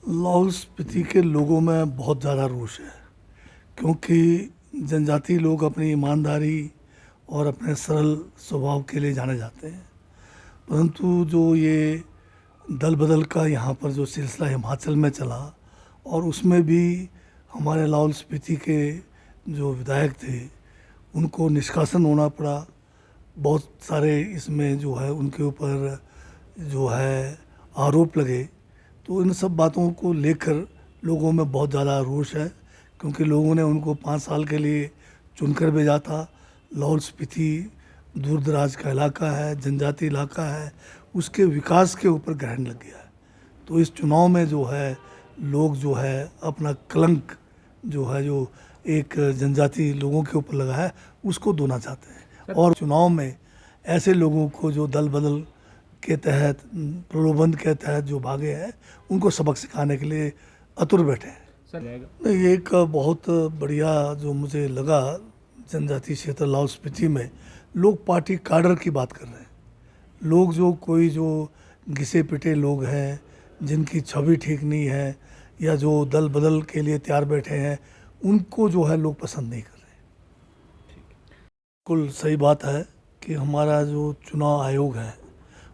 लाहौल स्पीति के लोगों में बहुत ज़्यादा रोष है, क्योंकि जनजातीय लोग अपनी ईमानदारी और अपने सरल स्वभाव के लिए जाने जाते हैं। परंतु जो ये दल बदल का यहाँ पर जो सिलसिला हिमाचल में चला और उसमें भी हमारे लाहौल स्पीति के जो विधायक थे उनको निष्कासन होना पड़ा। बहुत सारे इसमें जो है उनके ऊपर जो है आरोप लगे। तो इन सब बातों को लेकर लोगों में बहुत ज़्यादा रोष है, क्योंकि लोगों ने उनको 5 साल के लिए चुनकर भेजा था। लाहौल स्पीति दूर दराज का इलाका है, जनजातीय इलाका है, उसके विकास के ऊपर ग्रहण लग गया है। तो इस चुनाव में जो है लोग जो है अपना कलंक जो है जो एक जनजातीय लोगों के ऊपर लगा है उसको धोना चाहते हैं। और चुनाव में ऐसे लोगों को जो दल बदल के तहत प्रलोभन के तहत जो भागे हैं उनको सबक सिखाने के लिए आतुर बैठे हैं। नहीं, एक बहुत बढ़िया जो मुझे लगा जनजातीय क्षेत्र लाहौल स्पीति में लोग पार्टी काडर की बात कर रहे हैं। लोग जो कोई जो घिसे पिटे लोग हैं, जिनकी छवि ठीक नहीं है या जो दल बदल के लिए तैयार बैठे हैं, उनको जो है लोग पसंद नहीं कर रहे। बिल्कुल सही बात है कि हमारा जो चुनाव आयोग है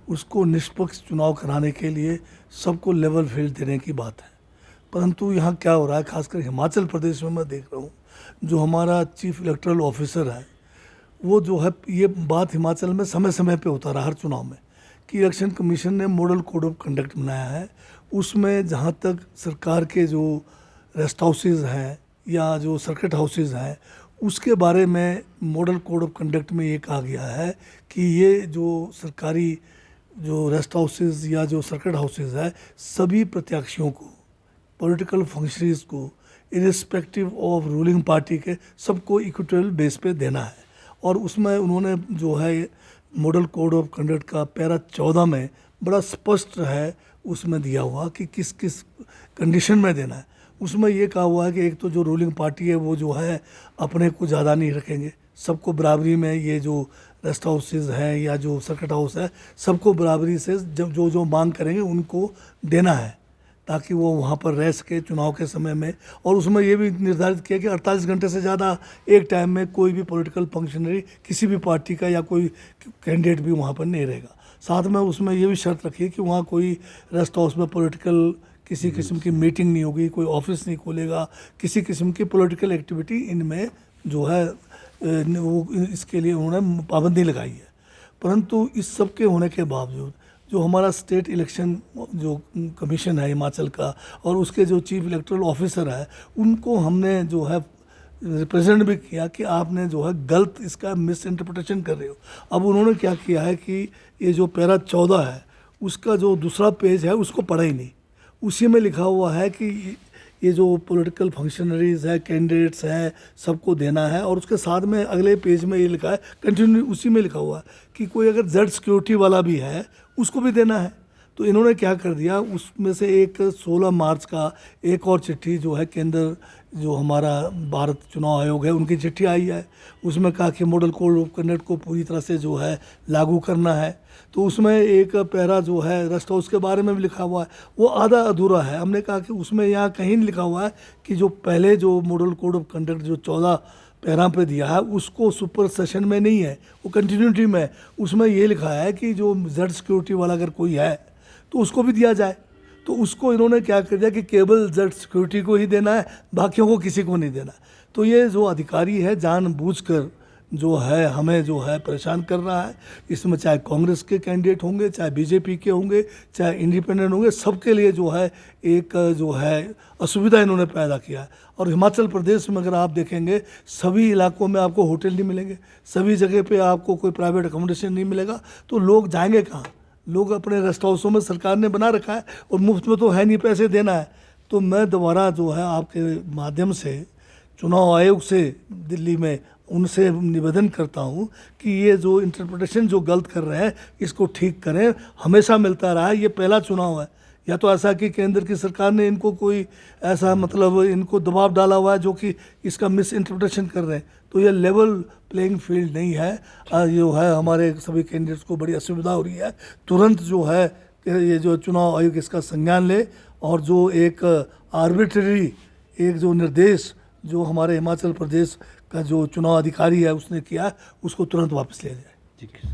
उसको निष्पक्ष चुनाव कराने के लिए सबको लेवल फील्ड देने की बात है। परंतु यहाँ क्या हो रहा है, खासकर हिमाचल प्रदेश में मैं देख रहा हूँ जो हमारा चीफ इलेक्टोरल ऑफिसर है वो जो है ये बात हिमाचल में समय समय पे होता रहा हर चुनाव में कि इलेक्शन कमीशन ने मॉडल कोड ऑफ कंडक्ट बनाया है। उसमें जहाँ तक सरकार के जो रेस्ट हाउसेज हैं या जो सर्किट हाउसेज हैं उसके बारे में मॉडल कोड ऑफ कंडक्ट में ये कहा गया है कि ये जो सरकारी जो रेस्ट हाउसेज या जो सर्किट हाउसेज है सभी प्रत्याशियों को, पॉलिटिकल फंक्शनरीज को, इरिस्पेक्टिव ऑफ रूलिंग पार्टी के सबको इक्विटेबल बेस पे देना है। और उसमें उन्होंने जो है मॉडल कोड ऑफ कंडक्ट का पैरा 14 में बड़ा स्पष्ट है उसमें दिया हुआ कि किस किस कंडीशन में देना है। उसमें ये कहा हुआ है कि एक तो जो रूलिंग पार्टी है वो जो है अपने को ज़्यादा नहीं रखेंगे, सबको बराबरी में ये जो रेस्ट हाउसेज हैं या जो सर्किट हाउस है सबको बराबरी से जब जो जो मांग करेंगे उनको देना है ताकि वो वहाँ पर रह सके चुनाव के समय में। और उसमें ये भी निर्धारित किया कि 48 घंटे से ज़्यादा एक टाइम में कोई भी पॉलिटिकल फंक्शनरी किसी भी पार्टी का या कोई कैंडिडेट भी वहाँ पर नहीं रहेगा। साथ में उसमें ये भी शर्त रखी है कि वहाँ कोई रेस्ट हाउस में पॉलिटिकल किसी किस्म की मीटिंग नहीं होगी, कोई ऑफिस नहीं खोलेगा, किसी किस्म की पॉलिटिकल एक्टिविटी इनमें जो है वो इसके लिए उन्होंने पाबंदी लगाई है। परंतु इस सब के होने के बावजूद जो हमारा स्टेट इलेक्शन जो कमीशन है हिमाचल का और उसके जो चीफ इलेक्टोरल ऑफिसर है उनको हमने जो है रिप्रेजेंट भी किया कि आपने जो है गलत इसका मिस इंटरप्रिटेशन कर रहे हो। अब उन्होंने क्या किया है कि ये जो पैरा 14 है उसका जो दूसरा पेज है उसको पढ़ा ही नहीं। उसी में लिखा हुआ है कि ये जो पॉलिटिकल फंक्शनरीज है, कैंडिडेट्स हैं, सबको देना है। और उसके साथ में अगले पेज में ये लिखा है, कंटिन्यू उसी में लिखा हुआ है कि कोई अगर जेड सिक्योरिटी वाला भी है उसको भी देना है। तो इन्होंने क्या कर दिया, उसमें से एक 16 मार्च का एक और चिट्ठी जो है केंद्र जो हमारा भारत चुनाव आयोग है उनकी चिट्ठी आई है, उसमें कहा कि मॉडल कोड ऑफ कंडक्ट को पूरी तरह से जो है लागू करना है। तो उसमें एक पैरा जो है रेस्ट हाउस के बारे में भी लिखा हुआ है, वो आधा अधूरा है। हमने कहा कि उसमें यहाँ कहीं नहीं लिखा हुआ है कि जो पहले जो मॉडल कोड ऑफ कंडक्ट जो 14 पैरा पे दिया है उसको सुपर सेशन में नहीं है, वो कंटिन्यूटी में है। उसमें ये लिखा है कि जो जेड सिक्योरिटी वाला अगर कोई है तो उसको भी दिया जाए। तो उसको इन्होंने क्या कर दिया कि केवल जेड सिक्योरिटी को ही देना है, बाकियों को किसी को नहीं देना। तो ये जो अधिकारी है जानबूझकर जो है हमें जो है परेशान कर रहा है। इसमें चाहे कांग्रेस के कैंडिडेट होंगे, चाहे बीजेपी के होंगे, चाहे इंडिपेंडेंट होंगे, सबके लिए जो है एक जो है असुविधा इन्होंने पैदा किया है। और हिमाचल प्रदेश में अगर आप देखेंगे सभी इलाकों में आपको होटल नहीं मिलेंगे, सभी जगह पे आपको कोई प्राइवेट अकोमोडेशन नहीं मिलेगा। तो लोग जाएंगे कहाँ? लोग अपने रेस्ट हाउसों में सरकार ने बना रखा है और मुफ्त में तो है नहीं, पैसे देना है। तो मैं दोबारा जो है आपके माध्यम से चुनाव आयोग से दिल्ली में उनसे निवेदन करता हूँ कि ये जो इंटरप्रिटेशन जो गलत कर रहे हैं इसको ठीक करें। हमेशा मिलता रहा है, ये पहला चुनाव है। या तो ऐसा कि केंद्र की सरकार ने इनको कोई ऐसा मतलब इनको दबाव डाला हुआ है जो कि इसका मिस इंटरप्रिटेशन कर रहे हैं। तो ये लेवल प्लेइंग फील्ड नहीं है। जो है हमारे सभी कैंडिडेट्स को बड़ी असुविधा हो रही है। तुरंत जो है ये जो चुनाव आयोग इसका संज्ञान ले और जो एक आर्बिट्ररी एक जो निर्देश जो हमारे हिमाचल प्रदेश का जो चुनाव अधिकारी है उसने किया है, उसको तुरंत वापस लिया जाए। ठीक है।